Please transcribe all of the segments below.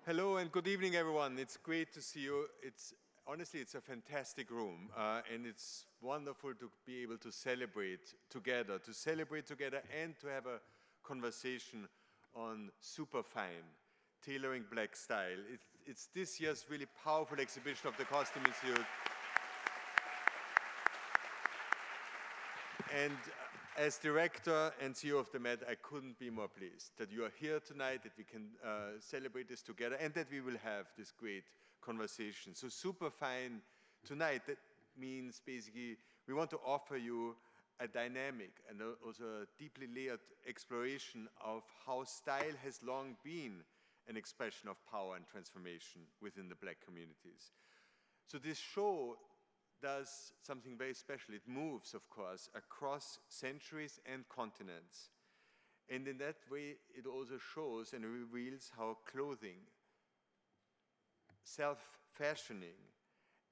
Hello and good evening, everyone. It's great to see you. Honestly, it's a fantastic room, and it's wonderful to be able to celebrate together, and to have a conversation on Superfine, Tailoring Black Style. It's this year's really powerful exhibition of the Costume Institute. And as director and CEO of the Met, I couldn't be more pleased that you are here tonight, that we can celebrate this together, and that we will have this great conversation. So Superfine tonight, that means basically we want to offer you a dynamic and also a deeply layered exploration of how style has long been an expression of power and transformation within the Black communities. So this show does something very special. It moves, of course, across centuries and continents. And in that way, it also shows and reveals how clothing, self-fashioning,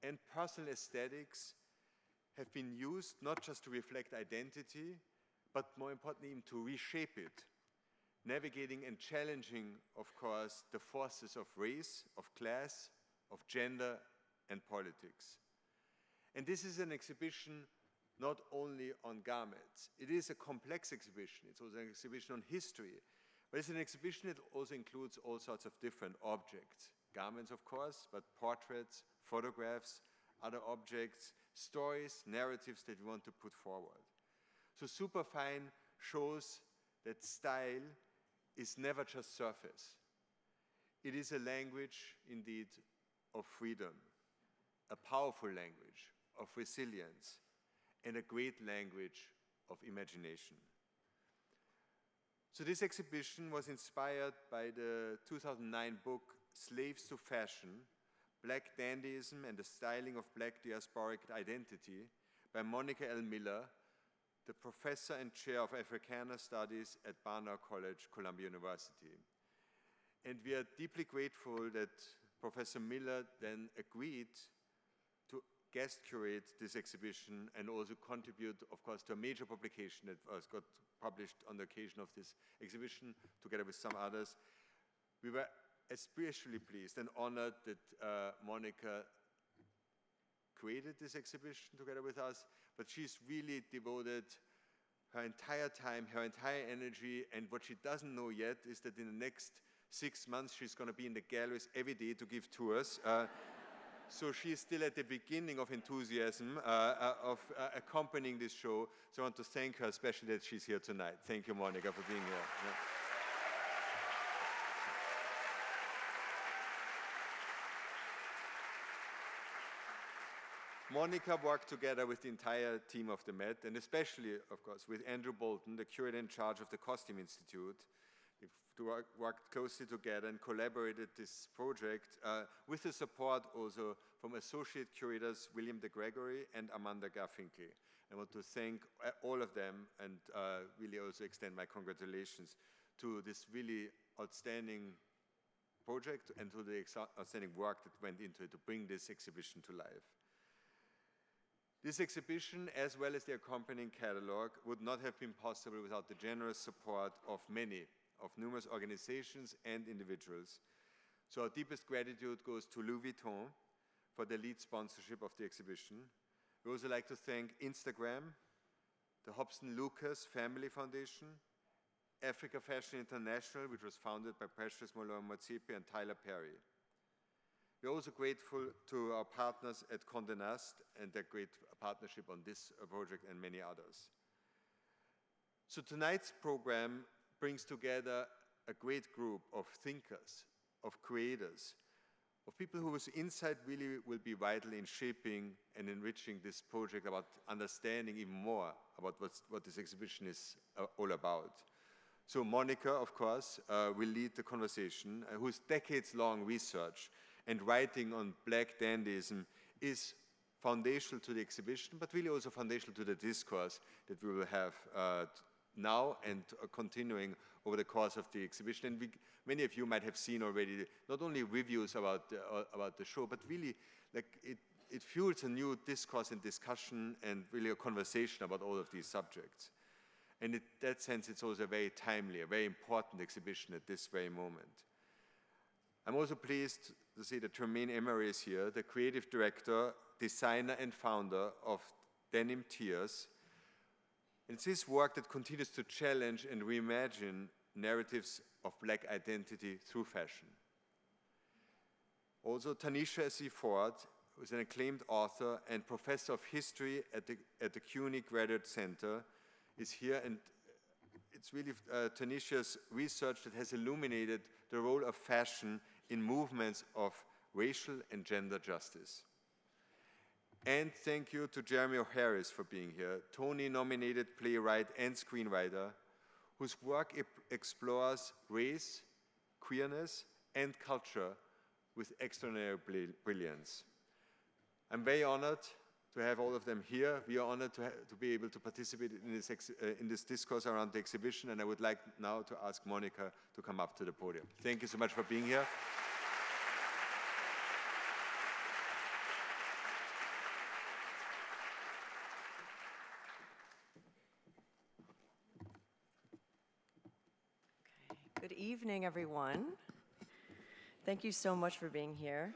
and personal aesthetics have been used not just to reflect identity, but more importantly, even to reshape it, navigating and challenging, of course, the forces of race, of class, of gender, and politics. And this is an exhibition not only on garments. It is a complex exhibition. It's also an exhibition on history. But it's an exhibition that also includes all sorts of different objects. Garments, of course, but portraits, photographs, other objects, stories, narratives that we want to put forward. So Superfine shows that style is never just surface. It is a language, indeed, of freedom, a powerful language of resilience, and a great language of imagination. So this exhibition was inspired by the 2009 book, Slaves to Fashion, Black Dandyism and the Styling of Black Diasporic Identity by Monica L. Miller, the professor and chair of Africana Studies at Barnard College, Columbia University. And we are deeply grateful that Professor Miller then agreed to guest curate this exhibition and also contribute, of course, to a major publication that got published on the occasion of this exhibition, together with some others. We were especially pleased and honored that Monica created this exhibition together with us, but she's really devoted her entire time, her entire energy, and what she doesn't know yet is that in the next 6 months she's going to be in the galleries every day to give tours. So she's still at the beginning of enthusiasm of accompanying this show. So I want to thank her, especially that she's here tonight. Thank you, Monica, for being here. Yeah. Monica worked together with the entire team of the Met, and especially, of course, with Andrew Bolton, the curator in charge of the Costume Institute. We worked closely together and collaborated this project with the support also from associate curators William de Gregory and Amanda Garfinkel. I want to thank all of them and really also extend my congratulations to this really outstanding project and to the outstanding work that went into it to bring this exhibition to life. This exhibition, as well as the accompanying catalogue, would not have been possible without the generous support of numerous organizations and individuals. So our deepest gratitude goes to Louis Vuitton for the lead sponsorship of the exhibition. We also like to thank Instagram, the Hobson Lucas Family Foundation, Africa Fashion International, which was founded by Precious Molon Motsepe and Tyler Perry. We're also grateful to our partners at Condé Nast and their great partnership on this project and many others. So tonight's program brings together a great group of thinkers, of creators, of people whose insight really will be vital in shaping and enriching this project about understanding even more about what this exhibition is all about. So Monica, of course, will lead the conversation, whose decades-long research and writing on Black dandyism is foundational to the exhibition, but really also foundational to the discourse that we will have now and continuing over the course of the exhibition. And many of you might have seen already not only reviews about the show, but really like it fuels a new discourse and discussion and really a conversation about all of these subjects. And in that sense, it's also a very timely, a very important exhibition at this very moment. I'm also pleased to see that Tremaine Emory is here, the creative director, designer, and founder of Denim Tears. It's his work that continues to challenge and reimagine narratives of Black identity through fashion. Also, Tanisha C. Ford, who is an acclaimed author and professor of history at the CUNY Graduate Center, is here, and it's really Tanisha's research that has illuminated the role of fashion in movements of racial and gender justice. And thank you to Jeremy O'Harris for being here, Tony-nominated playwright and screenwriter, whose work explores race, queerness, and culture with extraordinary brilliance. I'm very honored to have all of them here. We are honored to be able to participate in this discourse around the exhibition, and I would like now to ask Monica to come up to the podium. Thank you so much for being here. Good evening, everyone. Thank you so much for being here.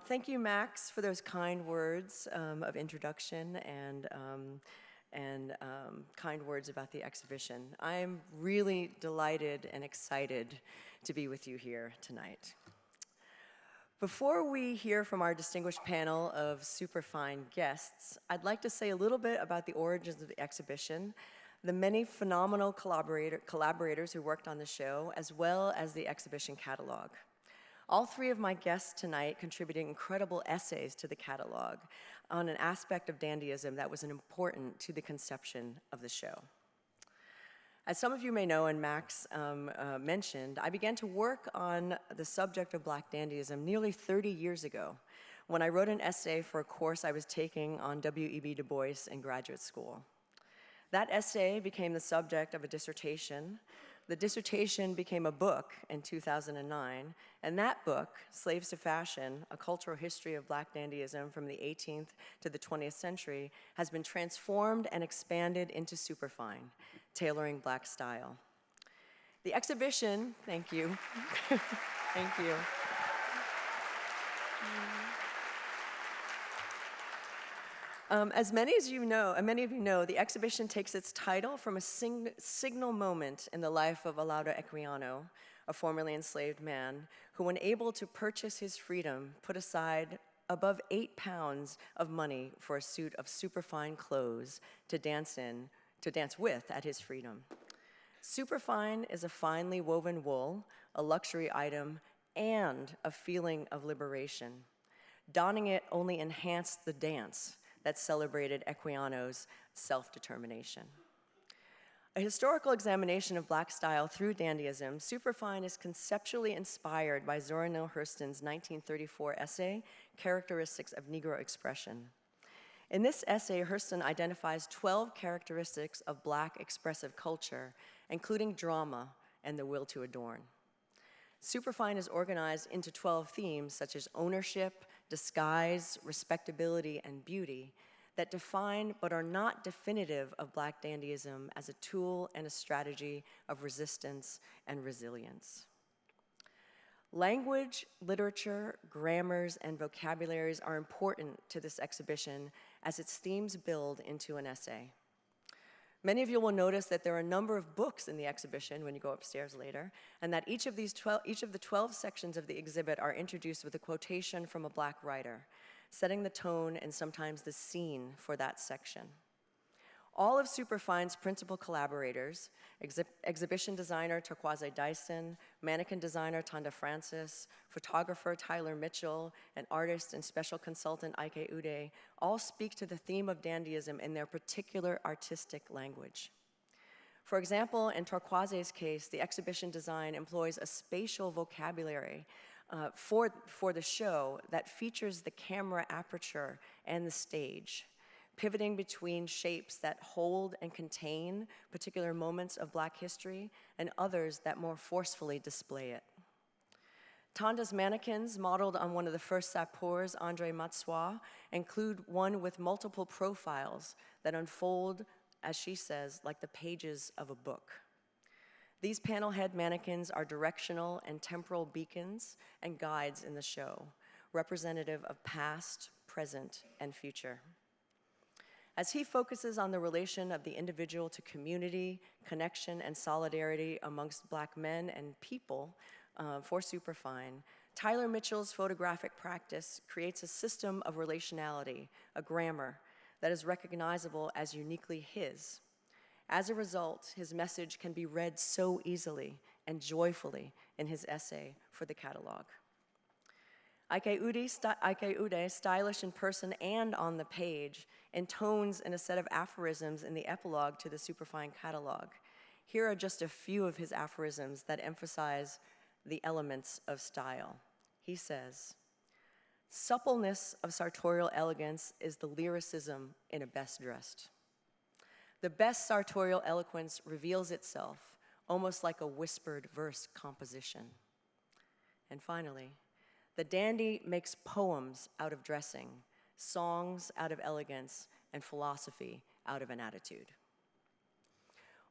Thank you, Max, for those kind words of introduction and kind words about the exhibition. I'm really delighted and excited to be with you here tonight. Before we hear from our distinguished panel of superfine guests, I'd like to say a little bit about the origins of the exhibition, the many phenomenal collaborators who worked on the show, as well as the exhibition catalog. All three of my guests tonight contributed incredible essays to the catalog on an aspect of dandyism that was important to the conception of the show. As some of you may know, and Max mentioned, I began to work on the subject of Black dandyism nearly 30 years ago when I wrote an essay for a course I was taking on W.E.B. Du Bois in graduate school. That essay became the subject of a dissertation. The dissertation became a book in 2009, and that book, Slaves to Fashion, A Cultural History of Black Dandyism from the 18th to the 20th Century, has been transformed and expanded into Superfine, Tailoring Black Style. The exhibition, thank you, thank you. As many of you know, the exhibition takes its title from a signal moment in the life of Olaudah Equiano, a formerly enslaved man, who, when able to purchase his freedom, put aside above 8 pounds of money for a suit of superfine clothes to dance with at his freedom. Superfine is a finely woven wool, a luxury item, and a feeling of liberation. Donning it only enhanced the dance that celebrated Equiano's self-determination. A historical examination of Black style through dandyism, Superfine is conceptually inspired by Zora Neale Hurston's 1934 essay, Characteristics of Negro Expression. In this essay, Hurston identifies 12 characteristics of Black expressive culture, including drama and the will to adorn. Superfine is organized into 12 themes such as ownership, disguise, respectability, and beauty that define but are not definitive of Black dandyism as a tool and a strategy of resistance and resilience. Language, literature, grammars, and vocabularies are important to this exhibition as its themes build into an essay. Many of you will notice that there are a number of books in the exhibition when you go upstairs later, and that each of the 12 sections of the exhibit are introduced with a quotation from a Black writer, setting the tone and sometimes the scene for that section. All of Superfine's principal collaborators, exhibition designer Turquoise Dyson, mannequin designer Tonda Francis, photographer Tyler Mitchell, and artist and special consultant Ike Ude, all speak to the theme of dandyism in their particular artistic language. For example, in Turquoise's case, the exhibition design employs a spatial vocabulary for the show that features the camera aperture and the stage, pivoting between shapes that hold and contain particular moments of Black history and others that more forcefully display it. Tonda's mannequins, modeled on one of the first sapeurs, Andre Matsois, include one with multiple profiles that unfold, as she says, like the pages of a book. These panel head mannequins are directional and temporal beacons and guides in the show, representative of past, present, and future. As he focuses on the relation of the individual to community, connection, and solidarity amongst Black men and people for Superfine, Tyler Mitchell's photographic practice creates a system of relationality, a grammar, that is recognizable as uniquely his. As a result, his message can be read so easily and joyfully in his essay for the catalog. Ike Ude, stylish in person and on the page, intones in a set of aphorisms in the epilogue to the Superfine catalog. Here are just a few of his aphorisms that emphasize the elements of style. He says, "Suppleness of sartorial elegance is the lyricism in a best dressed. The best sartorial eloquence reveals itself almost like a whispered verse composition." And finally, "The dandy makes poems out of dressing, songs out of elegance, and philosophy out of an attitude."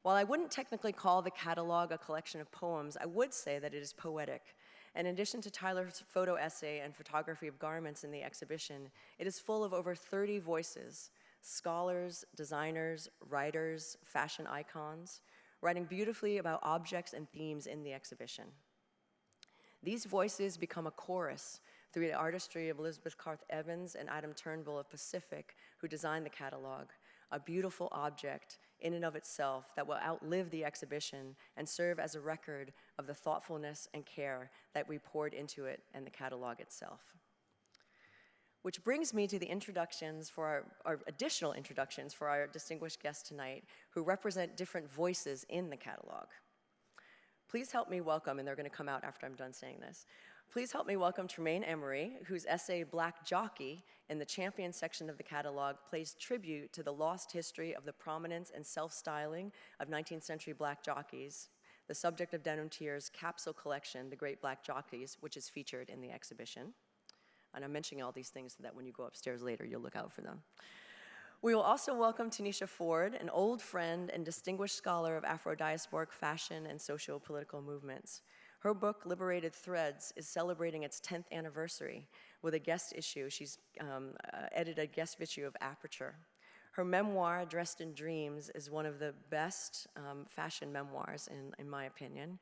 While I wouldn't technically call the catalog a collection of poems, I would say that it is poetic. And in addition to Tyler's photo essay and photography of garments in the exhibition, it is full of over 30 voices, scholars, designers, writers, fashion icons, writing beautifully about objects and themes in the exhibition. These voices become a chorus through the artistry of Elizabeth Carth Evans and Adam Turnbull of Pacific, who designed the catalog, a beautiful object in and of itself that will outlive the exhibition and serve as a record of the thoughtfulness and care that we poured into it and the catalog itself. Which brings me to the introductions for our additional introductions for our distinguished guests tonight, who represent different voices in the catalog. Please help me welcome, and they're going to come out after I'm done saying this. Please help me welcome Tremaine Emory, whose essay Black Jockey in the Champion section of the catalog plays tribute to the lost history of the prominence and self-styling of 19th century Black jockeys, the subject of Denim Tears' capsule collection, The Great Black Jockeys, which is featured in the exhibition. And I'm mentioning all these things so that when you go upstairs later, you'll look out for them. We will also welcome Tanisha Ford, an old friend and distinguished scholar of Afro-diasporic fashion and socio-political movements. Her book, Liberated Threads, is celebrating its 10th anniversary with a guest issue. She's edited a guest issue of Aperture. Her memoir, Dressed in Dreams, is one of the best fashion memoirs, in my opinion.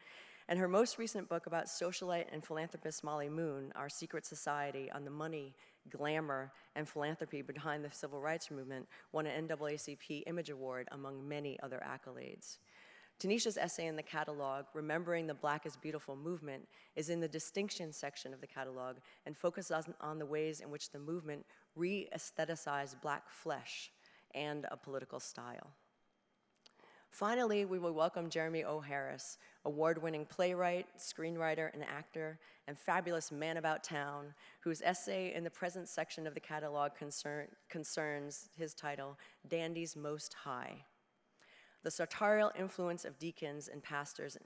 And her most recent book about socialite and philanthropist Molly Moon, Our Secret Society on the Money, Glamour, and Philanthropy Behind the Civil Rights Movement, won an NAACP Image Award, among many other accolades. Tanisha's essay in the catalog, Remembering the Black is Beautiful movement, is in the distinction section of the catalog and focuses on the ways in which the movement re-aestheticized Black flesh and a political style. Finally, we will welcome Jeremy O. Harris, award-winning playwright, screenwriter, and actor, and fabulous man about town, whose essay in the present section of the catalog concerns his title, Dandy's Most High. The sartorial influence of deacons and pastors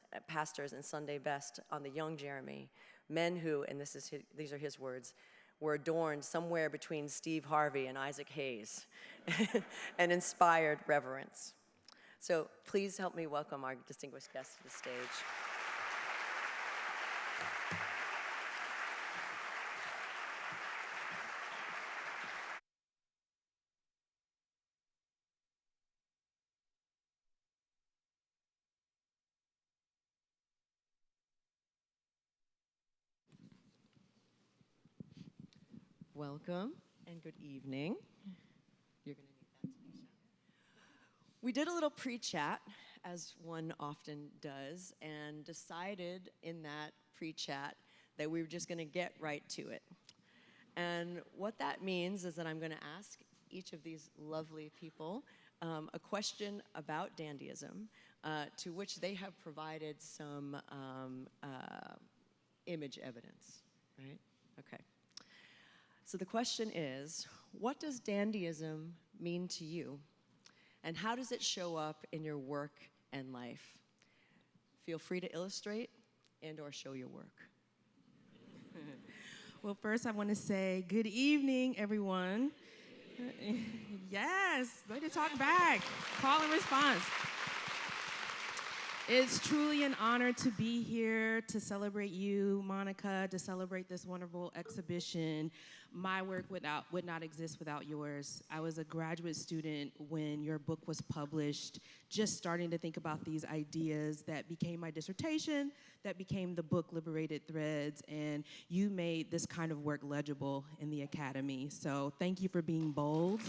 in Sunday best on the young Jeremy, men who, and these are his words, were adorned somewhere between Steve Harvey and Isaac Hayes, and inspired reverence. So please help me welcome our distinguished guests to the stage. Welcome and good evening. You're going to need that, Tanisha. We did a little pre-chat, as one often does, and decided in that pre-chat that we were just going to get right to it. And what that means is that I'm going to ask each of these lovely people a question about dandyism, to which they have provided some image evidence, right? Okay. So the question is, what does dandyism mean to you? And how does it show up in your work and life? Feel free to illustrate and or show your work. Well, first I want to say good evening, everyone. Yes, way to talk back. Call and response. It's truly an honor to be here to celebrate you, Monica, to celebrate this wonderful exhibition. My work would not exist without yours. I was a graduate student when your book was published, just starting to think about these ideas that became my dissertation, that became the book Liberated Threads, and you made this kind of work legible in the Academy. So thank you for being bold.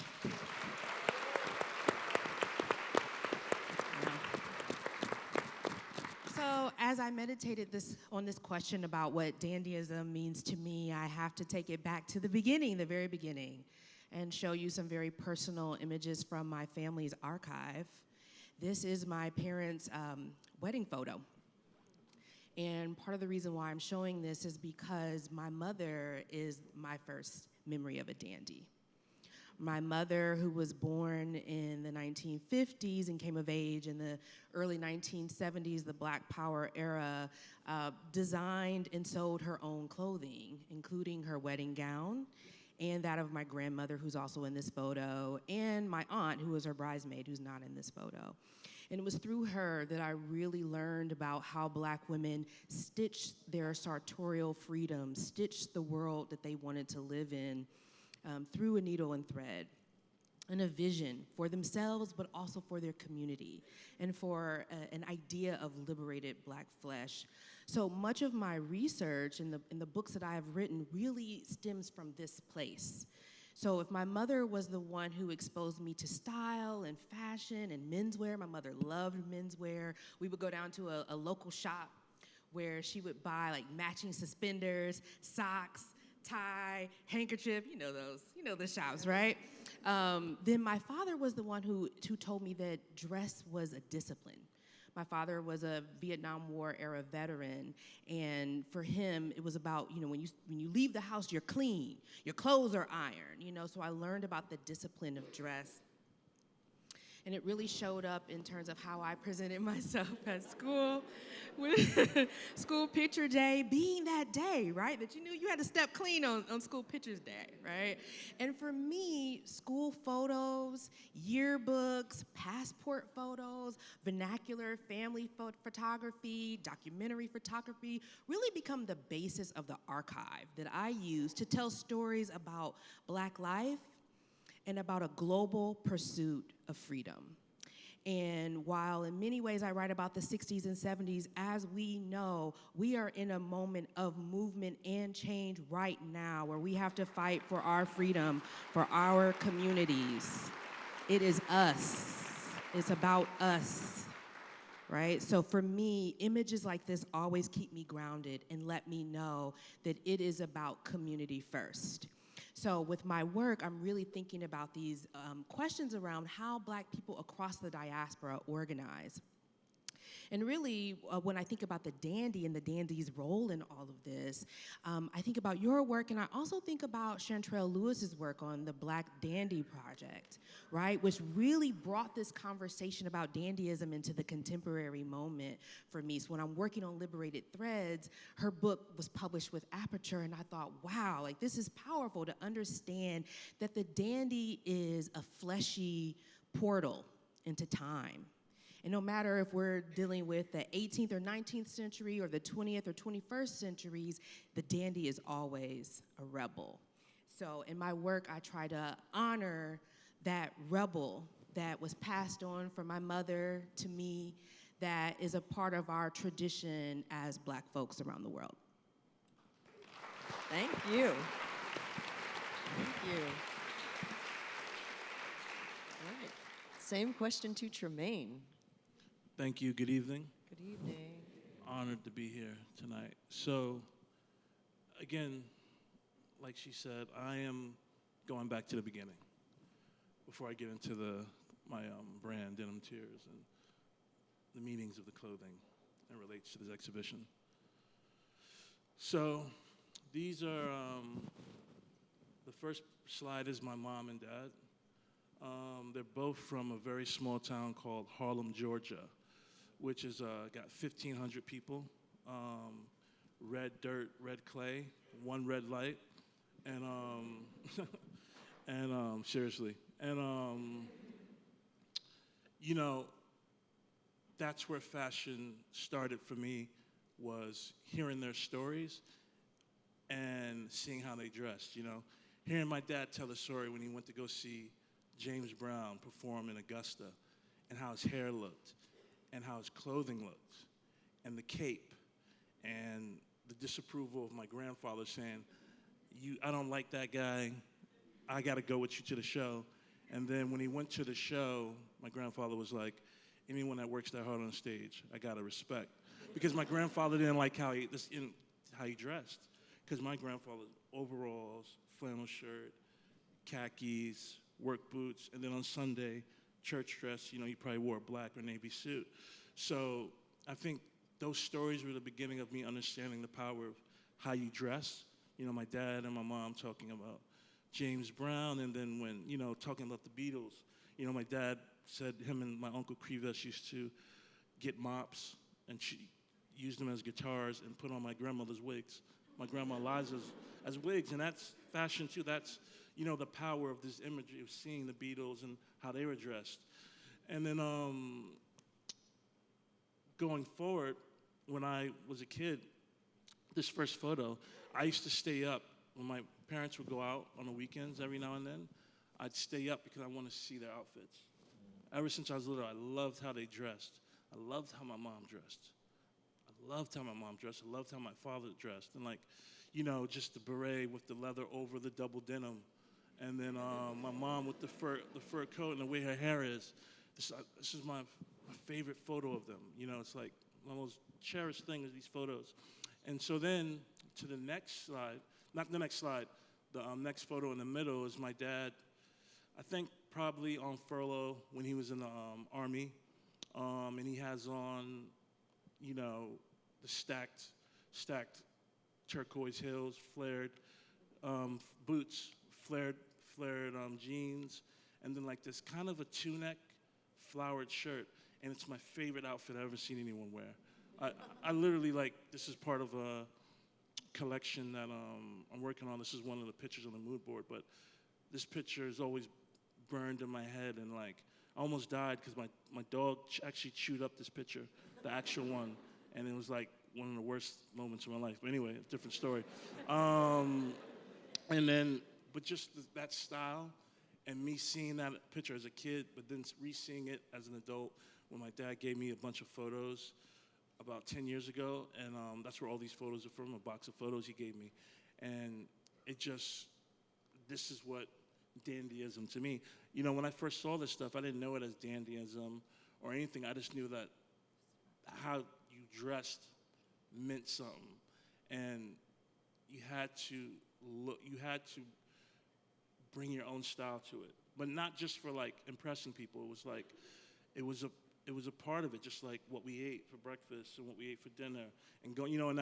So as I meditated on this question about what dandyism means to me, I have to take it back to the beginning, the very beginning, and show you some very personal images from my family's archive. This is my parents' wedding photo. And part of the reason why I'm showing this is because my mother is my first memory of a dandy. My mother, who was born in the 1950s and came of age in the early 1970s, the Black Power era, designed and sewed her own clothing, including her wedding gown and that of my grandmother, who's also in this photo, and my aunt, who was her bridesmaid, who's not in this photo. And it was through her that I really learned about how Black women stitched their sartorial freedom, stitched the world that they wanted to live in, through a needle and thread, and a vision for themselves, but also for their community, and for an idea of liberated Black flesh. So much of my research in the books that I have written really stems from this place. So if my mother was the one who exposed me to style and fashion and menswear, my mother loved menswear. We would go down to a local shop where she would buy like matching suspenders, socks, tie, handkerchief, you know the shops, right? Then my father was the one who told me that dress was a discipline. My father was a Vietnam War era veteran, and for him, it was about, when you leave the house, you're clean, your clothes are ironed, so I learned about the discipline of dress. And it really showed up in terms of how I presented myself at school, with school picture day being that day, right? That you knew you had to step clean on school pictures day, right? And for me, school photos, yearbooks, passport photos, vernacular family photography, documentary photography really become the basis of the archive that I use to tell stories about Black life and about a global pursuit of freedom. And while in many ways I write about the 60s and 70s, as we know, we are in a moment of movement and change right now where we have to fight for our freedom, for our communities. It is us. It's about us, right? So for me, images like this always keep me grounded and let me know that it is about community first. So with my work, I'm really thinking about these questions around how Black people across the diaspora organize. And really, when I think about the dandy and the dandy's role in all of this, I think about your work, and I also think about Chantrell Lewis's work on the Black Dandy Project, right? Which really brought this conversation about dandyism into the contemporary moment for me. So when I'm working on Liberated Threads, her book was published with Aperture, and I thought, wow, like this is powerful to understand that the dandy is a fleshy portal into time. And no matter if we're dealing with the 18th or 19th century or the 20th or 21st centuries, the dandy is always a rebel. So in my work, I try to honor that rebel that was passed on from my mother to me, that is a part of our tradition as Black folks around the world. Thank you. Thank you. All right. Same question to Tremaine. Thank you. Good evening. Good evening. Honored to be here tonight. So, again, like she said, I am going back to the beginning before I get into my brand, Denim Tears, and the meanings of the clothing that relates to this exhibition. So, these are, the first slide is my mom and dad. They're both from a very small town called Harlem, Georgia, which is got 1,500 people, red dirt, red clay, one red light, and seriously, and that's where fashion started for me, was hearing their stories and seeing how they dressed, you know. Hearing my dad tell the story when he went to go see James Brown perform in Augusta, and how his hair looked, and how his clothing looked, and the cape, and the disapproval of my grandfather saying, I don't like that guy, I gotta go with you to the show. And then when he went to the show, my grandfather was like, anyone that works that hard on stage, I gotta respect. Because my grandfather didn't like how he dressed. Because my grandfather, overalls, flannel shirt, khakis, work boots, and then on Sunday, church dress, you know, he probably wore a black or navy suit. So I think those stories were the beginning of me understanding the power of how you dress. You know, my dad and my mom talking about James Brown, and then when, you know, talking about the Beatles, you know, my dad said him and my uncle Krivas used to get mops and use them as guitars and put on my grandmother's wigs, my grandma Liza's, as wigs, and that's fashion too. That's, you know, the power of this imagery of seeing the Beatles and how they were dressed. And then going forward, when I was a kid, this first photo, I used to stay up when my parents would go out on the weekends every now and then. I'd stay up because I wanted to see their outfits. Ever since I was little, I loved how they dressed. I loved how my mom dressed. I loved how my mom dressed. I loved how my father dressed. And like, you know, just the beret with the leather over the double denim. And then my mom with the fur coat and the way her hair is. This is my favorite photo of them. You know, it's like my most cherished thing is these photos. And so then to the next slide, not the next slide, the next photo in the middle is my dad, I think probably on furlough when he was in the Army. And he has on, you know, the stacked turquoise heels, flared boots, flared jeans, and then like this kind of a two-neck flowered shirt. And it's my favorite outfit I've ever seen anyone wear. I literally, like, this is part of a collection that I'm working on. This is one of the pictures on the mood board, but this picture is always burned in my head, and like, I almost died because my dog actually chewed up this picture, the actual one, and it was like one of the worst moments of my life. But anyway, different story. And then, but just that style, and me seeing that picture as a kid, but then re-seeing it as an adult when my dad gave me a bunch of photos about 10 years ago, and that's where all these photos are from, a box of photos he gave me. And it just, this is what dandyism to me. You know, when I first saw this stuff, I didn't know it as dandyism or anything. I just knew that how you dressed meant something. And you had to bring your own style to it. But not just for like impressing people. It was like, it was a part of it, just like what we ate for breakfast and what we ate for dinner. And go, you know, in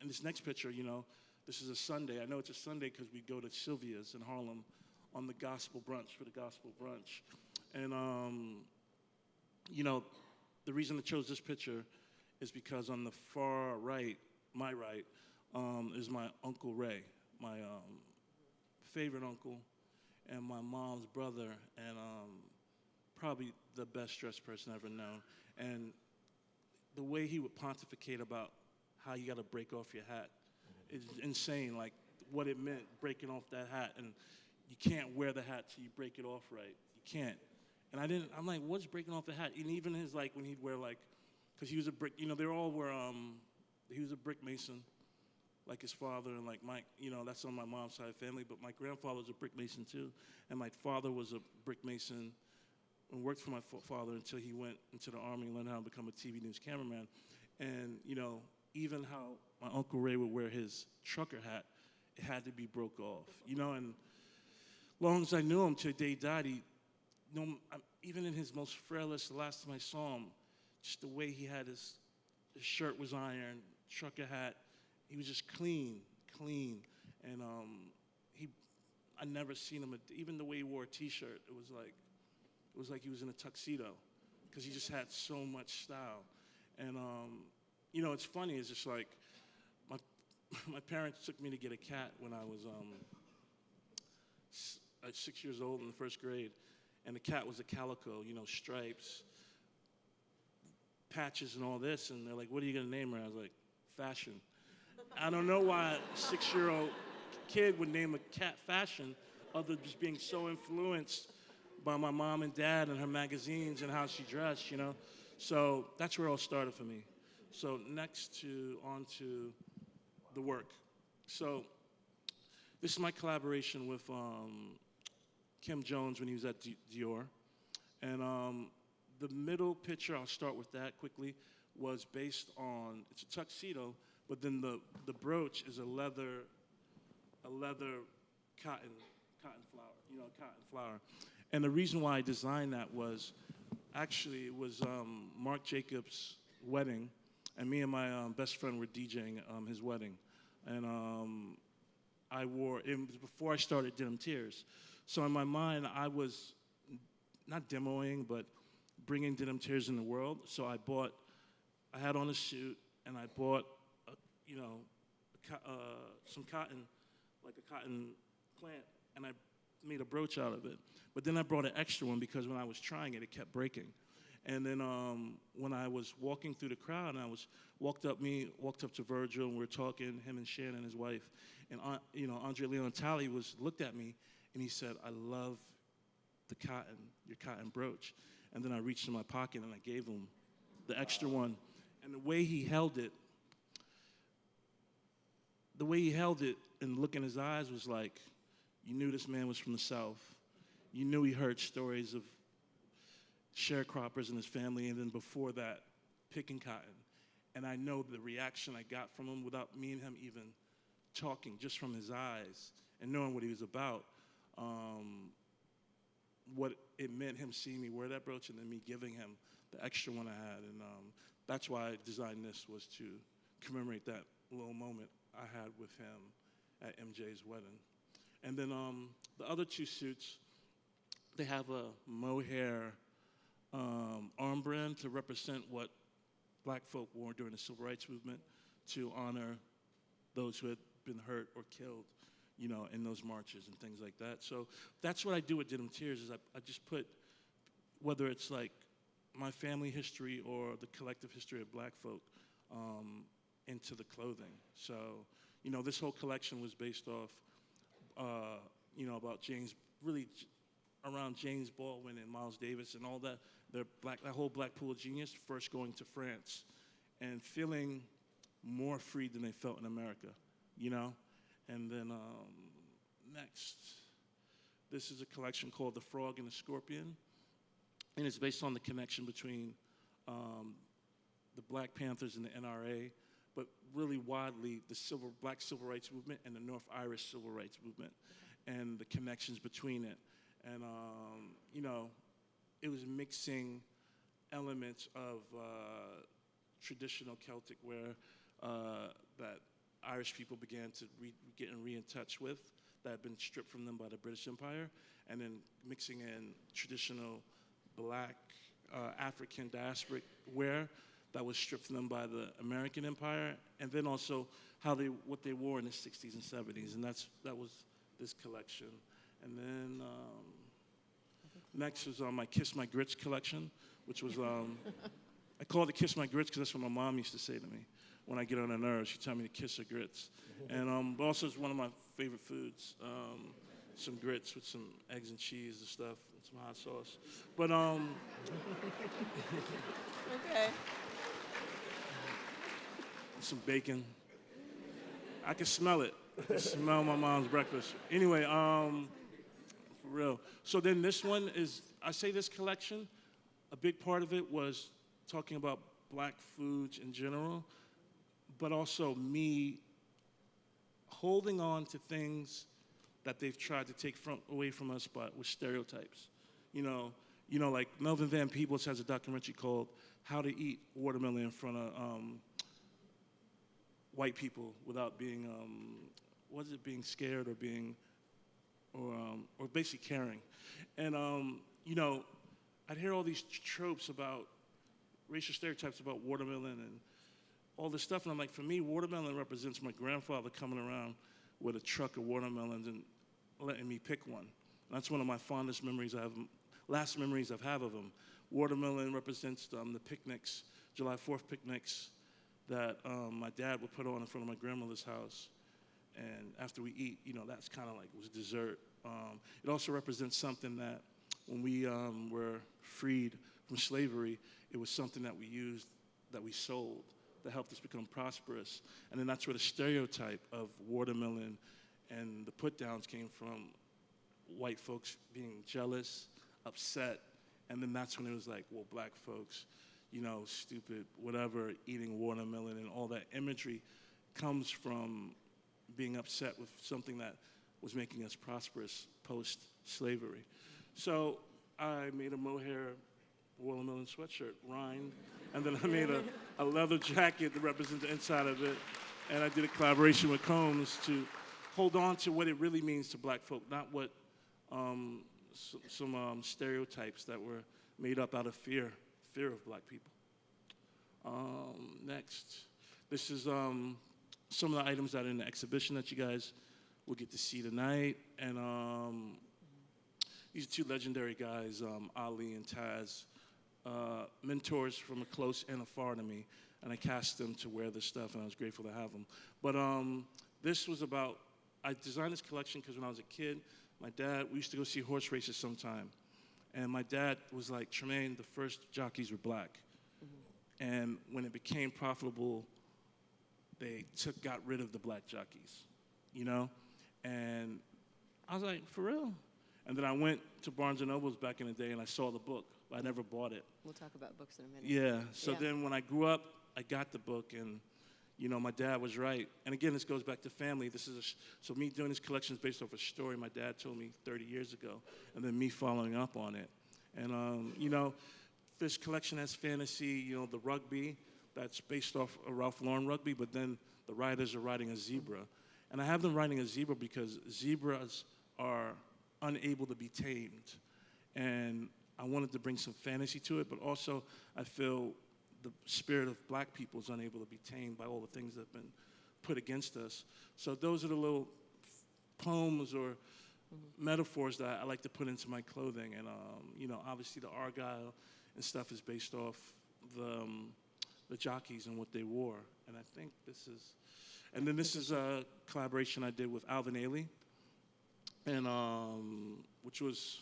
this next picture, you know, this is a Sunday. I know it's a Sunday because we go to Sylvia's in Harlem on the gospel brunch, for the gospel brunch. And, you know, the reason I chose this picture is because on the far right, my right, is my Uncle Ray, my favorite uncle, and my mom's brother, and probably the best dressed person I've ever known. And the way he would pontificate about how you gotta break off your hat is insane, like what it meant, breaking off that hat. And you can't wear the hat till you break it off right. You can't. And I'm like, what's breaking off the hat? And even his, like, when he'd wear, like, because he was a brick, you know, they all were, he was a brick mason, like his father, and like my, you know, that's on my mom's side of the family, but my grandfather was a brick mason too. And my father was a brick mason and worked for my father until he went into the Army and learned how to become a TV news cameraman. And, you know, even how my Uncle Ray would wear his trucker hat, it had to be broke off, you know. And long as I knew him till the day he died, even in his most frailest, the last time I saw him, just the way he had his shirt was ironed, trucker hat, he was just clean. And I never seen him, even the way he wore a t-shirt, it was like he was in a tuxedo, because he just had so much style. And, you know, it's funny, it's just like, my parents took me to get a cat when I was 6 years old in the first grade, and the cat was a calico, you know, stripes, patches and all this, and they're like, what are you gonna name her? I was like, Fashion. I don't know why a 6-year-old kid would name a cat Fashion, other than just being so influenced by my mom and dad and her magazines and how she dressed, you know? So that's where it all started for me. So on to the work. So this is my collaboration with Kim Jones when he was at Dior. And the middle picture, I'll start with that quickly, was based on, it's a tuxedo, but then the brooch is a leather cotton flower, you know, cotton flower. And the reason why I designed that was, actually, it was Marc Jacobs' wedding, and me and my best friend were DJing his wedding. And I wore, it was before I started Denim Tears. So in my mind, I was not demoing, but bringing Denim Tears in the world. So I had on a suit, and I bought, some cotton, like a cotton plant, and I made a brooch out of it. But then I brought an extra one because when I was trying it, it kept breaking. And then when I was walking through the crowd, and I walked up to Virgil, and we were talking, him and Shannon, his wife, and Andre Leon Talley looked at me, and he said, I love your cotton brooch. And then I reached in my pocket, and I gave him the extra one. And the way he held it, and look in his eyes was like, you knew this man was from the South. You knew he heard stories of sharecroppers in his family, and then before that, picking cotton. And I know the reaction I got from him without me and him even talking, just from his eyes and knowing what he was about, what it meant, him seeing me wear that brooch and then me giving him the extra one I had. And that's why I designed this, was to commemorate that little moment I had with him at MJ's wedding. And then the other two suits, they have a mohair armband to represent what black folk wore during the Civil Rights Movement, to honor those who had been hurt or killed, you know, in those marches and things like that. So that's what I do with Denim Tears, is I just put, whether it's like my family history or the collective history of black folk, into the clothing. So, you know, this whole collection was based off, about around James Baldwin and Miles Davis and all that, that whole black pool of genius first going to France and feeling more free than they felt in America, you know? And then next, this is a collection called The Frog and the Scorpion, and it's based on the connection between the Black Panthers and the NRA, but really widely the Black Civil Rights Movement and the North Irish Civil Rights Movement, and the connections between it. And, it was mixing elements of traditional Celtic wear that Irish people began to get in touch with, that had been stripped from them by the British Empire, and then mixing in traditional black African diasporic wear that was stripped from them by the American Empire, and then also what they wore in the 60s and 70s, and that was this collection. And then next was my Kiss My Grits collection, which was, I called it Kiss My Grits because that's what my mom used to say to me when I get on her nerves. She'd tell me to kiss her grits. And but also it's one of my favorite foods, some grits with some eggs and cheese and stuff, and some hot sauce. But Okay. some bacon. I can smell it. I can smell my mom's breakfast. Anyway, for real. So then this one is, I say this collection, a big part of it was talking about black foods in general, but also me holding on to things that they've tried to take away from us, but with stereotypes. You know, like Melvin Van Peebles has a documentary called How to Eat Watermelon in Front of White People Without Being, being scared or being, or basically caring. And, I'd hear all these tropes about, racial stereotypes about watermelon and all this stuff, and I'm like, for me, watermelon represents my grandfather coming around with a truck of watermelons and letting me pick one. That's one of my fondest memories last memories I've had of him. Watermelon represents the picnics July 4th picnics that my dad would put on in front of my grandmother's house. And after we eat, that's kind of like was dessert. It also represents something that when we were freed from slavery, it was something that we used, that we sold, that helped us become prosperous. And then that's where the stereotype of watermelon and the put-downs came from, white folks being jealous, upset, and then that's when it was like, well, black folks, stupid, whatever, eating watermelon, and all that imagery comes from being upset with something that was making us prosperous post-slavery. So I made a mohair watermelon sweatshirt, rind, and then I made a leather jacket to represent the inside of it, and I did a collaboration with Combs to hold on to what it really means to black folk, not what some stereotypes that were made up out of fear of black people. Next, this is some of the items that are in the exhibition that you guys will get to see tonight, and these are two legendary guys, Ali and Taz, mentors from a close and a far to me, and I cast them to wear this stuff, and I was grateful to have them. But this was about, I designed this collection because when I was a kid, my dad, we used to go see horse races sometime, and my dad was like, Tremaine, the first jockeys were black. Mm-hmm. And when it became profitable, they got rid of the black jockeys, And I was like, for real? And then I went to Barnes & Noble's back in the day, and I saw the book, but I never bought it. We'll talk about books in a minute. Yeah, so then when I grew up, I got the book, and my dad was right. And again, this goes back to family. So me doing this collection is based off a story my dad told me 30 years ago, and then me following up on it. And, this collection has fantasy, the rugby, that's based off a Ralph Lauren rugby, but then the riders are riding a zebra. And I have them riding a zebra because zebras are unable to be tamed. And I wanted to bring some fantasy to it, but also I feel the spirit of black people is unable to be tamed by all the things that have been put against us. So those are the little poems or metaphors that I like to put into my clothing. And, obviously the Argyle and stuff is based off the jockeys and what they wore. And I think this is a collaboration I did with Alvin Ailey, and which was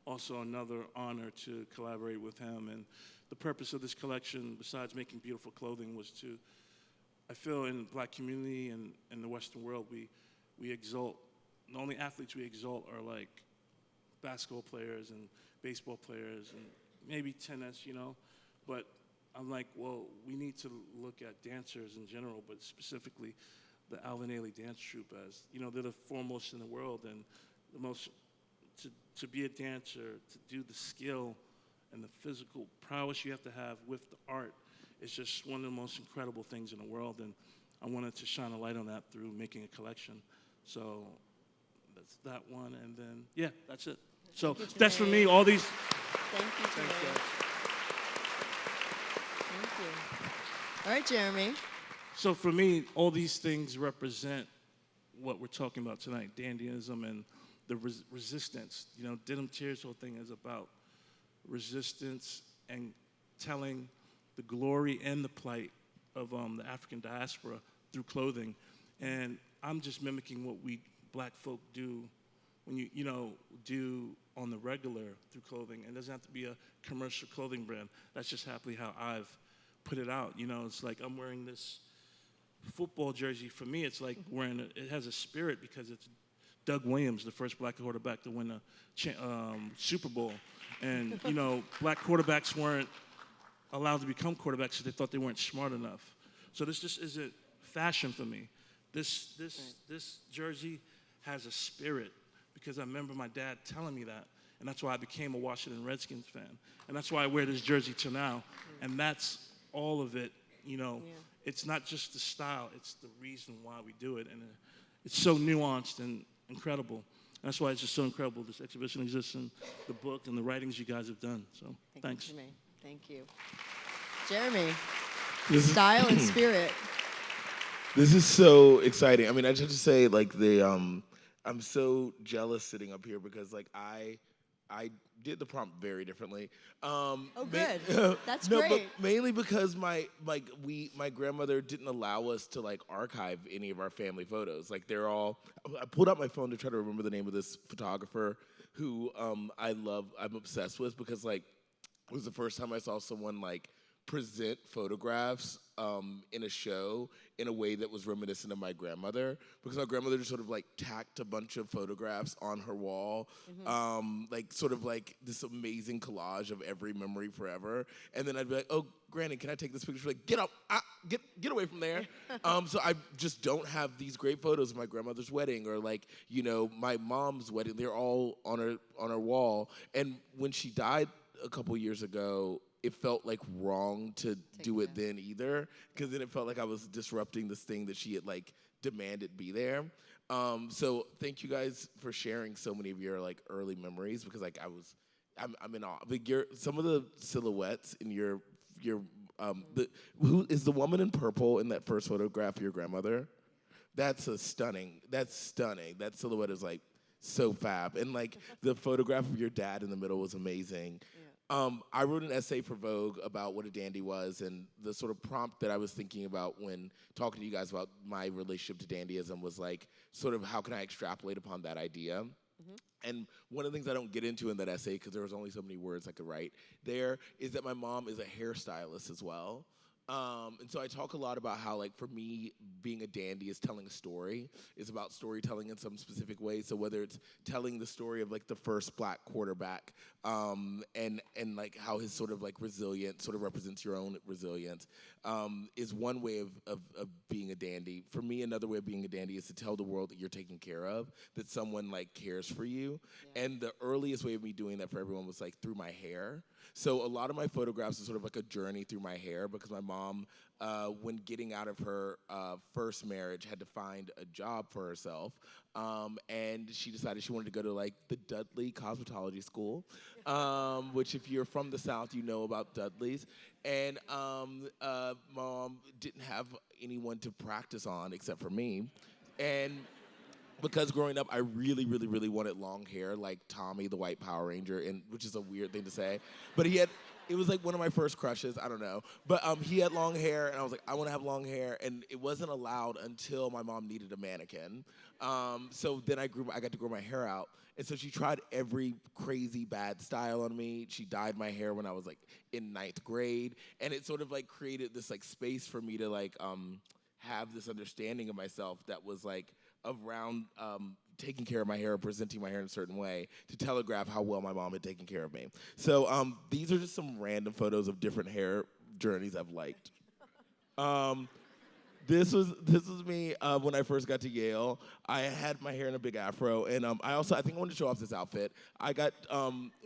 also another honor to collaborate with him. And the purpose of this collection, besides making beautiful clothing, was to, I feel in the black community and in the Western world, we exalt, the only athletes we exalt are like basketball players and baseball players and maybe tennis, but I'm like, well, we need to look at dancers in general, but specifically the Alvin Ailey dance troupe, as, they're the foremost in the world, and the most, to be a dancer, to do the skill and the physical prowess you have to have with the art is just one of the most incredible things in the world, and I wanted to shine a light on that through making a collection. So that's that one, and then, yeah, that's it. So that's for me, all these. Thank you, Tremaine. Thank you. All right, Jeremy. So for me, all these things represent what we're talking about tonight, dandyism and the resistance. Denim Tears' whole thing is about resistance and telling the glory and the plight of the African diaspora through clothing. And I'm just mimicking what we black folk do when you do on the regular through clothing. And it doesn't have to be a commercial clothing brand. That's just happily how I've put it out. It's like I'm wearing this football jersey. For me, it's like it has a spirit because it's Doug Williams, the first black quarterback to win a Super Bowl. And, black quarterbacks weren't allowed to become quarterbacks because they thought they weren't smart enough. So this just isn't fashion for me. This jersey has a spirit because I remember my dad telling me that. And that's why I became a Washington Redskins fan. And that's why I wear this jersey till now. And that's all of it, It's not just the style, it's the reason why we do it. And it's so nuanced and incredible. And that's why it's just so incredible this exhibition exists and the book and the writings you guys have done. So thanks. You, Jermaine. Thank you. Jeremy, style and spirit. This is so exciting. I mean, I just have to say, like, I'm so jealous sitting up here because, like, I I did the prompt very differently. Good. That's no, great. but mainly because my grandmother didn't allow us to like archive any of our family photos. Like they're all. I pulled out my phone to try to remember the name of this photographer who I'm obsessed with because like it was the first time I saw someone like present photographs in a show in a way that was reminiscent of my grandmother, because my grandmother just sort of like tacked a bunch of photographs on her wall, like sort of like this amazing collage of every memory forever. And then I'd be like, "Oh, Granny, can I take this picture?" She's like, "Get up, get away from there." So I just don't have these great photos of my grandmother's wedding or like my mom's wedding. They're all on her wall. And when she died a couple years ago, it felt like wrong to do it then either, because then it felt like I was disrupting this thing that she had like demanded be there. So thank you guys for sharing so many of your like early memories, because like I'm in awe. But some of the silhouettes in your who is the woman in purple in that first photograph of your grandmother? That's stunning. That silhouette is like so fab, and like the photograph of your dad in the middle was amazing. I wrote an essay for Vogue about what a dandy was, and the sort of prompt that I was thinking about when talking to you guys about my relationship to dandyism was like, sort of how can I extrapolate upon that idea? And one of the things I don't get into in that essay, because there was only so many words I could write there, is that my mom is a hairstylist as well. And so I talk a lot about how, like, for me, being a dandy is telling a story. It's about storytelling in some specific way. So whether it's telling the story of, like, the first black quarterback, and like, how his sort of, like, resilience sort of represents your own resilience, is one way of being a dandy. For me, another way of being a dandy is to tell the world that you're taken care of, that someone, like, cares for you. Yeah. And the earliest way of me doing that for everyone was, like, through my hair. So a lot of my photographs are sort of like a journey through my hair, because my mom, when getting out of her first marriage, had to find a job for herself, and she decided she wanted to go to like the Dudley Cosmetology School, which if you're from the South, you know about Dudley's. And Mom didn't have anyone to practice on except for me, and because growing up, I really, really, really wanted long hair, like Tommy, the White Power Ranger, and which is a weird thing to say. But it was like one of my first crushes, I don't know. But he had long hair, and I was like, I want to have long hair, and it wasn't allowed until my mom needed a mannequin. So then I got to grow my hair out. And so she tried every crazy bad style on me. She dyed my hair when I was like in 9th grade. And it sort of like created this like space for me to like have this understanding of myself that was like around taking care of my hair, presenting my hair in a certain way to telegraph how well my mom had taken care of me. So these are just some random photos of different hair journeys I've liked. This was me when I first got to Yale. I had my hair in a big afro, and I think I wanted to show off this outfit. I got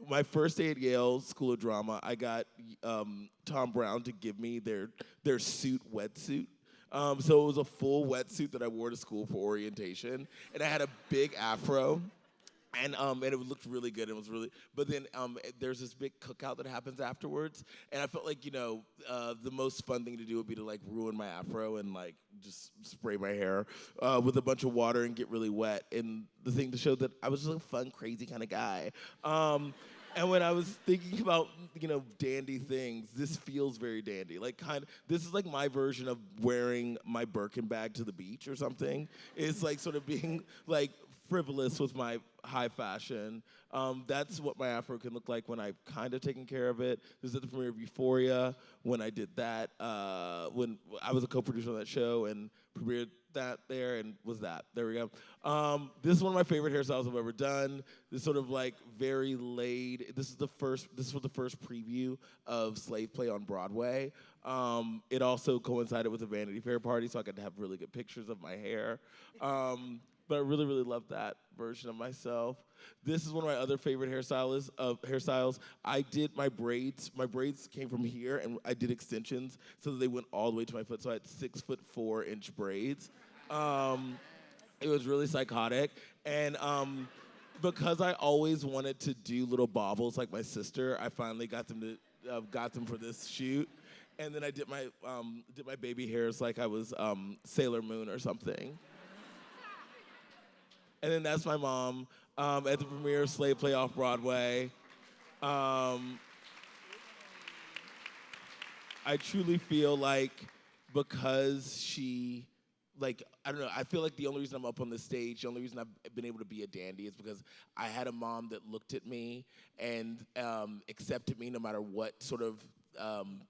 my first day at Yale School of Drama. I got Tom Brown to give me their suit wetsuit. So it was a full wetsuit that I wore to school for orientation, and I had a big afro, and it looked really good. It was really, but then there's this big cookout that happens afterwards, and I felt like the most fun thing to do would be to like ruin my afro and like just spray my hair with a bunch of water and get really wet, and the thing to show that I was just a fun, crazy kind of guy. And when I was thinking about, dandy things, this feels very dandy. Like this is like my version of wearing my Birkin bag to the beach or something. It's like sort of being like frivolous with my high fashion. That's what my afro can look like when I've kind of taken care of it. This is at the premiere of Euphoria when I did that, when I was a co-producer on that show and premiered that there, and was that. There we go. This is one of my favorite hairstyles I've ever done. This sort of like very laid. This was the first preview of Slave Play on Broadway. It also coincided with a Vanity Fair party, so I got to have really good pictures of my hair. But I really, really love that version of myself. This is one of my other favorite hairstyles. I did my braids. My braids came from here, and I did extensions so that they went all the way to my foot. So I had 6'4" braids. It was really psychotic. And because I always wanted to do little baubles like my sister, I finally got them for this shoot. And then I did my baby hairs like I was Sailor Moon or something. And then that's my mom at the premiere of Slave Play off Broadway. I truly feel like because she, like, I don't know, I feel like the only reason I'm up on this stage, the only reason I've been able to be a dandy is because I had a mom that looked at me and accepted me no matter what sort of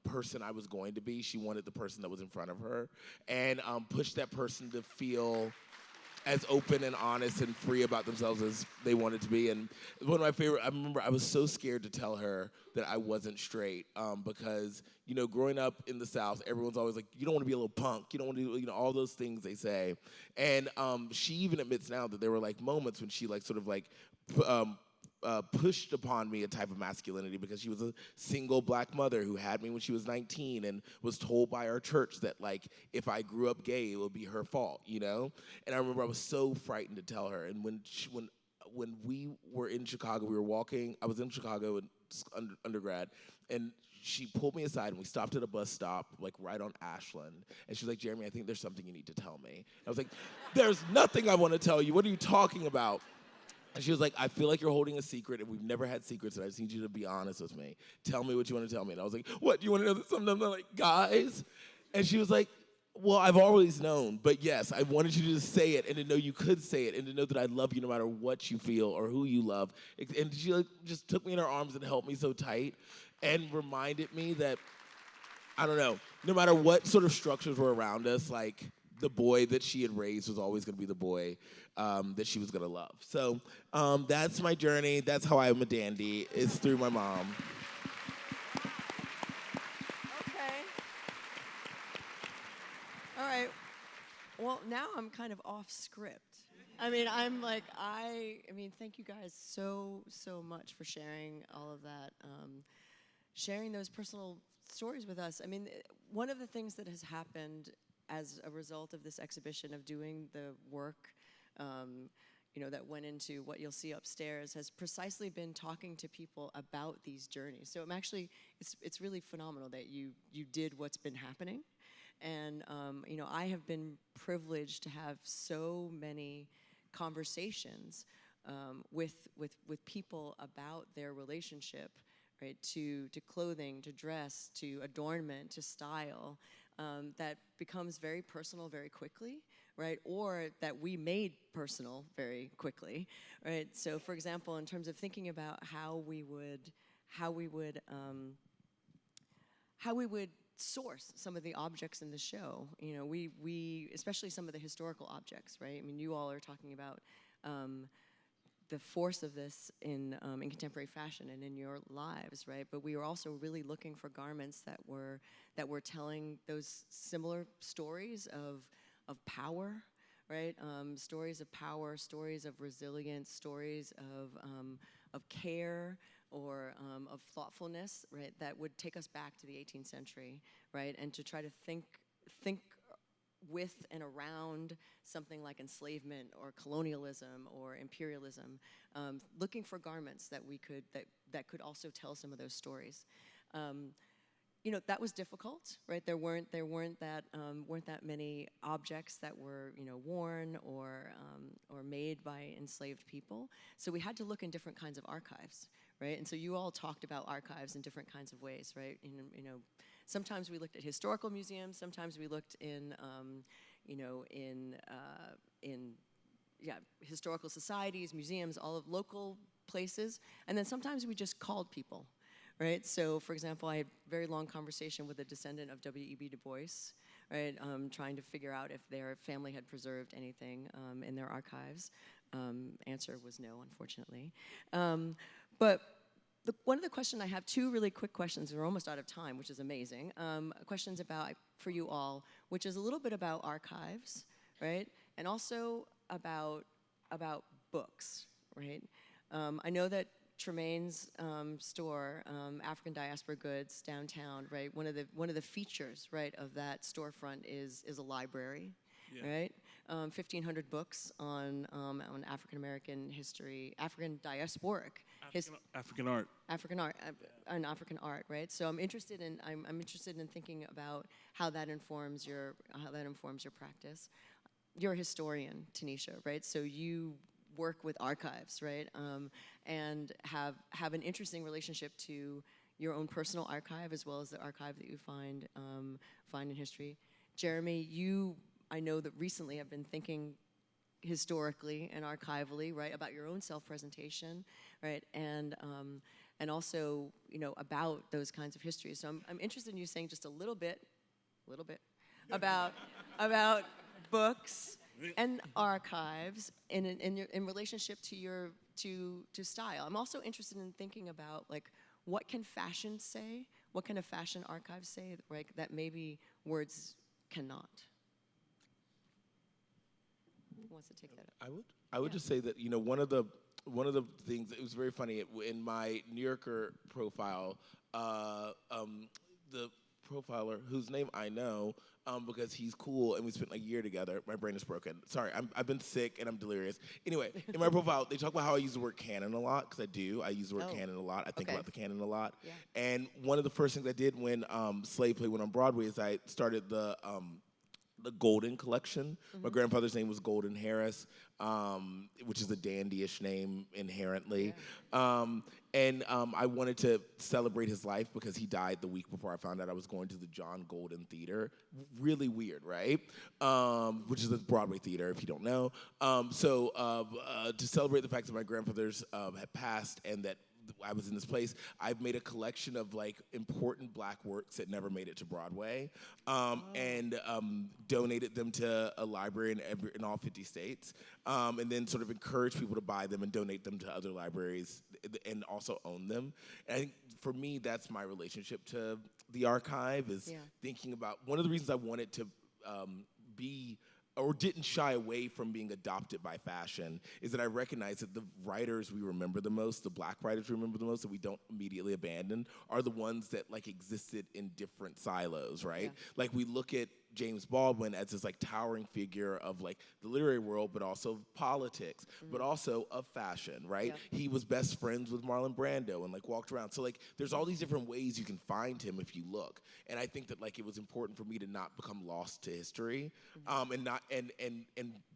person I was going to be. She wanted the person that was in front of her and pushed that person to feel as open and honest and free about themselves as they wanted to be. And one of my favorite, I remember I was so scared to tell her that I wasn't straight because, you know, growing up in the South, everyone's always like, you don't want to be a little punk. You don't want to do, you know, all those things they say. And she even admits now that there were like moments when she like sort of like pushed upon me a type of masculinity because she was a single black mother who had me when she was 19 and was told by our church that, like, if I grew up gay, it would be her fault, you know? And I remember I was so frightened to tell her. And when we were in Chicago, we were walking, I was in Chicago in undergrad, and she pulled me aside and we stopped at a bus stop, like right on Ashland. And she was like, Jeremy, I think there's something you need to tell me. I was like, there's nothing I want to tell you. What are you talking about? And she was like, I feel like you're holding a secret, and we've never had secrets, and I just need you to be honest with me. Tell me what you want to tell me. And I was like, what, do you want to know something? I'm like, guys? And she was like, well, I've always known, but yes, I wanted you to just say it and to know you could say it and to know that I love you no matter what you feel or who you love. And she like, just took me in her arms and held me so tight and reminded me that, I don't know, no matter what sort of structures were around us, like, the boy that she had raised was always going to be the boy that she was going to love. So that's my journey. That's how I'm a dandy. It's through my mom. Okay. All right. Well, now I'm kind of off script. I mean, I'm like, I mean, thank you guys so much for sharing all of that, sharing those personal stories with us. I mean, one of the things that has happened as a result of this exhibition, of doing the work, you know, that went into what you'll see upstairs, has precisely been talking to people about these journeys. So I'm actually, it's really phenomenal that you did what's been happening. And, you know, I have been privileged to have so many conversations with people about their relationship, right, to clothing, to dress, to adornment, to style, that becomes very personal very quickly, right? Or that we made personal very quickly, right? So, for example, in terms of thinking about how we would source some of the objects in the show, you know, we especially some of the historical objects, right? I mean, you all are talking about the force of this in contemporary fashion and in your lives, right? But we were also really looking for garments that were telling those similar stories of power, right? Stories of power, stories of resilience, stories of care, or of thoughtfulness, right? That would take us back to the 18th century, right? And to try to think with and around something like enslavement or colonialism or imperialism, looking for garments that that could also tell some of those stories. You know, that was difficult, right? There weren't that many objects that were, you know, worn or made by enslaved people. So we had to look in different kinds of archives, right? And so you all talked about archives in different kinds of ways, right? You know, sometimes we looked at historical museums. Sometimes we looked in, you know, in historical societies, museums, all of local places. And then sometimes we just called people, right? So, for example, I had a very long conversation with a descendant of W.E.B. Du Bois, right, trying to figure out if their family had preserved anything in their archives. Answer was no, unfortunately. But one of the questions I have, two really quick questions, we're almost out of time, which is amazing. Questions for you all, which is a little bit about archives, right? And also about books, right? I know that Tremaine's store, African Diaspora Goods downtown, right? One of the features, right, of that storefront is a library, right? 1,500 books on African American history, African diasporic African art, and African art, right? So I'm interested in thinking about how that informs your practice. You're a historian, Tanisha, right? So you work with archives, right? And have an interesting relationship to your own personal archive as well as the archive that you find in history. Jeremy, I know that recently have been thinking historically and archivally, right, about your own self-presentation, right, and also, about those kinds of histories. So I'm interested in you saying just a little bit about books and archives in relationship to style. I'm also interested in thinking about, like, what can fashion say? What can a fashion archive say, right, that maybe words cannot? Who wants to take that up? I would just say that, one of the things, it was very funny in my New Yorker profile, the profiler, whose name I know, because he's cool and we spent a year together. My brain is broken. Sorry, I've been sick and I'm delirious. Anyway, in my profile, they talk about how I use the word canon a lot, because I do. I use the word canon a lot. I think about the canon a lot. Yeah. And one of the first things I did when Slave Play went on Broadway is I started the Golden collection. My grandfather's name was Golden Harris, which is a dandyish name inherently. Yeah. I wanted to celebrate his life because he died the week before I found out I was going to the John Golden Theater. Really weird, right? Which is a Broadway theater, if you don't know. To celebrate the fact that my grandfathers had passed and that I was in this place, I've made a collection of like important Black works that never made it to Broadway, and donated them to a library in all 50 states, and then sort of encourage people to buy them and donate them to other libraries and also own them. And I think for me, that's my relationship to the archive, is thinking about, one of the reasons I wanted to be, or didn't shy away from being adopted by fashion, is that I recognize that the writers we remember the most, the Black writers we remember the most, that we don't immediately abandon, are the ones that like existed in different silos, right? Yeah. Like we look at James Baldwin as this like towering figure of like the literary world, but also politics, but also of fashion, right? Yeah. He was best friends with Marlon Brando and like walked around. So like there's all these different ways you can find him if you look. And I think that like it was important for me to not become lost to history, and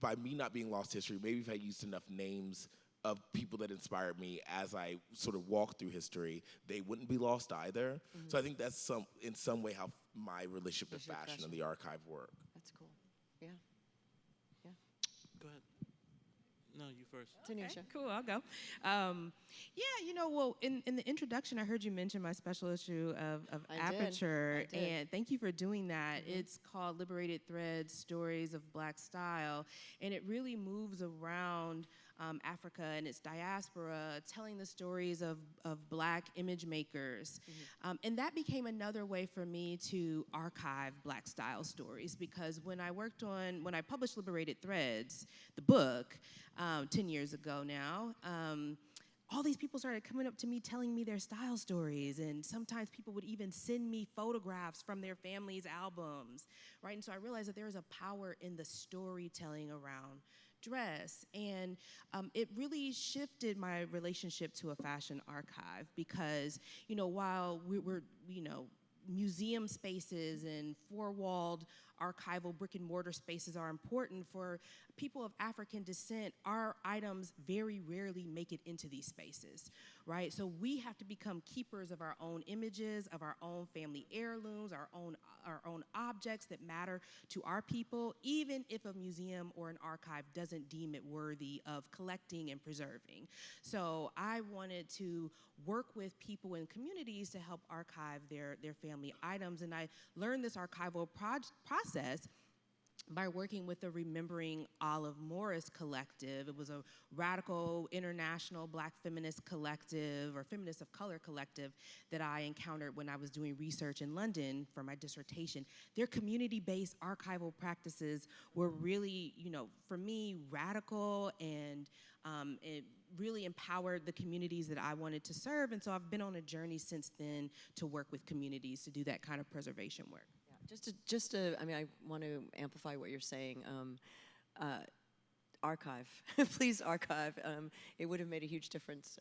by me not being lost to history, maybe if I used enough names of people that inspired me as I sort of walked through history, they wouldn't be lost either. So I think that's in some way how my relationship to fashion and the archive work. That's cool. Yeah. Yeah. Go ahead. No, you first. Tanisha. Okay, cool, I'll go. Well, in the introduction, I heard you mention my special issue of Aperture, I did. And thank you for doing that. It's called Liberated Threads, Stories of Black Style, and it really moves around Africa and its diaspora, telling the stories of Black image makers. And that became another way for me to archive Black style stories, because when I published Liberated Threads, the book, 10 years ago now, all these people started coming up to me telling me their style stories, and sometimes people would even send me photographs from their family's albums, right? And so I realized that there is a power in the storytelling around dress, and it really shifted my relationship to a fashion archive, because while we're museum spaces and four-walled archival brick and mortar spaces are important, for people of African descent, our items very rarely make it into these spaces, right? So we have to become keepers of our own images, of our own family heirlooms, our own objects that matter to our people, even if a museum or an archive doesn't deem it worthy of collecting and preserving. So I wanted to work with people in communities to help archive their family items, and I learned this archival process by working with the Remembering Olive Morris collective. It was a radical international Black feminist collective, or feminist of color collective, that I encountered when I was doing research in London for my dissertation. Their community-based archival practices were really, for me, radical, and it really empowered the communities that I wanted to serve. And so I've been on a journey since then to work with communities to do that kind of preservation work. I want to amplify what you're saying. Archive, please archive. It would have made a huge difference.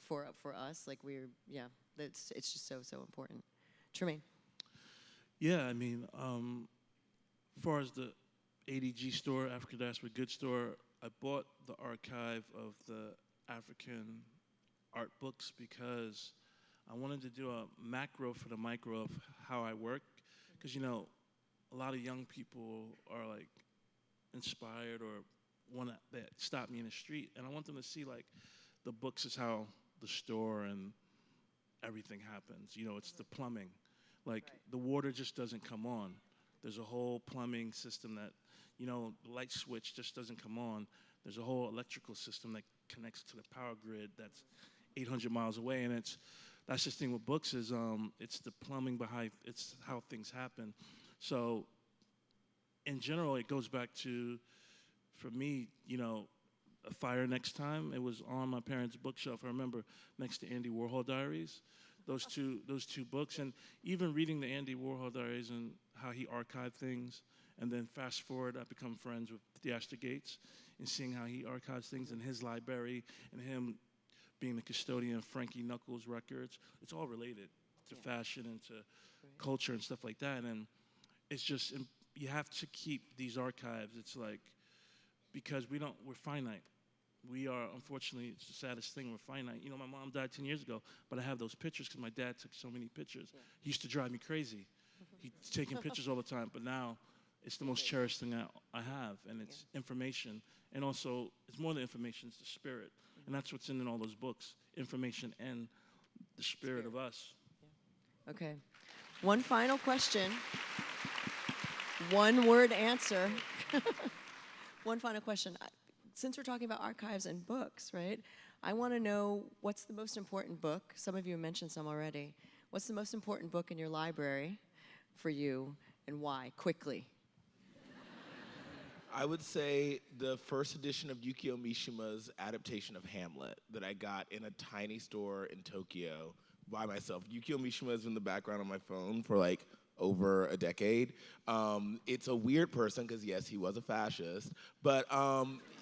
For us, like it's just so important. Tremaine. Yeah, as far as the ADG store, African Diaspora Goods Store, I bought the archive of the African art books because I wanted to do a macro for the micro of how I work. Because, you know, a lot of young people are like inspired or want to stop me in the street. And I want them to see like the books is how the store and everything happens. You know, it's the plumbing. Like the water just doesn't come on. There's a whole plumbing system that, you know, the light switch just doesn't come on. There's a whole electrical system that connects to the power grid that's 800 miles away. And that's the thing with books is it's the plumbing behind, it's how things happen. So in general, it goes back to, for me, you know, A Fire Next Time. It was on my parents' bookshelf. I remember next to Andy Warhol Diaries. Those two books, and even reading the Andy Warhol Diaries and how he archived things, and then fast forward, I become friends with Theaster Gates, and seeing how he archives things in his library, and him being the custodian of Frankie Knuckles records. It's all related to fashion and to culture and stuff like that, and it's just, you have to keep these archives. It's like, because we're finite. We are, unfortunately, it's the saddest thing, we're finite. You know, my mom died 10 years ago, but I have those pictures because my dad took so many pictures. He used to drive me crazy. He's taking pictures all the time, but now it's the most cherished thing I have, and it's information. And also, it's more than information, it's the spirit. And that's what's in all those books, information and the spirit of us. Yeah. Okay. One final question. One word answer. One final question. Since we're talking about archives and books, right? I want to know, what's the most important book? Some of you mentioned some already. What's the most important book in your library for you, and why? Quickly. I would say the first edition of Yukio Mishima's adaptation of Hamlet that I got in a tiny store in Tokyo by myself. Yukio Mishima is in the background on my phone for like over a decade. It's a weird person because, yes, he was a fascist, but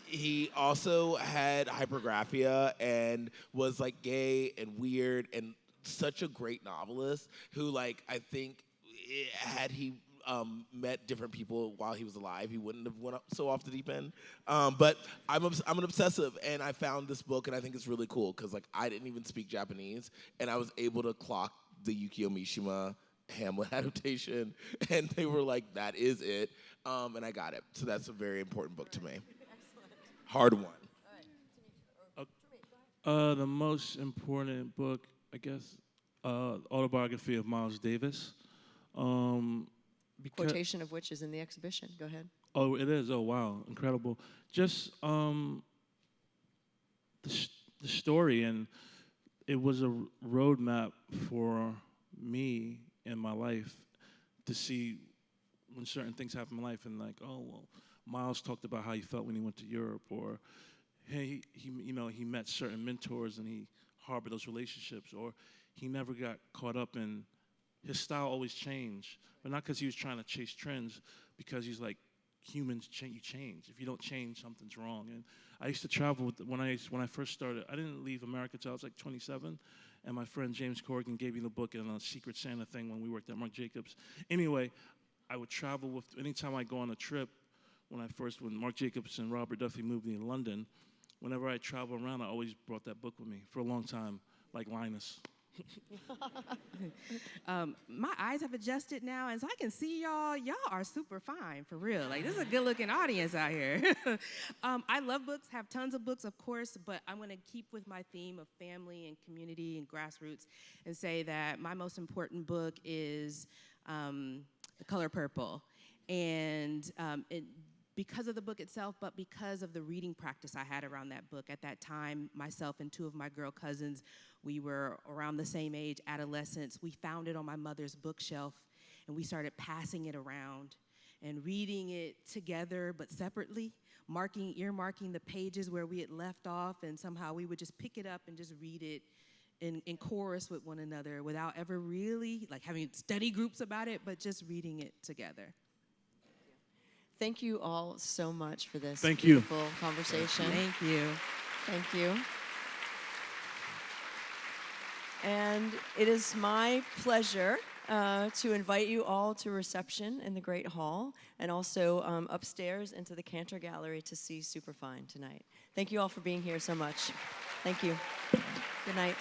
he also had hypergraphia and was like gay and weird and such a great novelist who, like, I think had he met different people while he was alive, he wouldn't have went up so off the deep end. But I'm an obsessive, and I found this book, and I think it's really cool because, like, I didn't even speak Japanese, and I was able to clock the Yukio Mishima Hamlet adaptation, and they were like, that is it, and I got it. So that's a very important book to me. Excellent. Hard one. All right. The most important book, I guess, autobiography of Miles Davis. Quotation of which is in the exhibition. Go ahead. Oh, it is? Oh, wow. Incredible. Just the story, and it was a roadmap for me in my life to see when certain things happen in my life, and like, oh, well, Miles talked about how he felt when he went to Europe, or he met certain mentors and he harbored those relationships, or he never got caught up in, his style always changed, but not because he was trying to chase trends, because he's like, humans change, you change. If you don't change, something's wrong. And I used to travel when I first started. I didn't leave America until I was like 27, and my friend James Corrigan gave me the book in a Secret Santa thing when we worked at Marc Jacobs. Anyway, I would travel with, anytime I go on a trip, when Marc Jacobs and Robert Duffy moved me to London, whenever I travel around, I always brought that book with me for a long time, like Linus. My eyes have adjusted now, and so I can see y'all. Y'all are super fine, for real. Like, this is a good-looking audience out here. I love books, have tons of books, of course, but I'm going to keep with my theme of family and community and grassroots and say that my most important book is The Color Purple. And because of the book itself, but because of the reading practice I had around that book. At that time, myself and two of my girl cousins, we were around the same age, adolescents. We found it on my mother's bookshelf, and we started passing it around and reading it together but separately, earmarking the pages where we had left off, and somehow we would just pick it up and just read it in chorus with one another without ever really like having study groups about it, but just reading it together. Thank you all so much for this Thank you. beautiful conversation. Thank you. Thank you. And it is my pleasure to invite you all to reception in the Great Hall, and also upstairs into the Cantor Gallery to see Superfine tonight. Thank you all for being here so much. Thank you. Good night.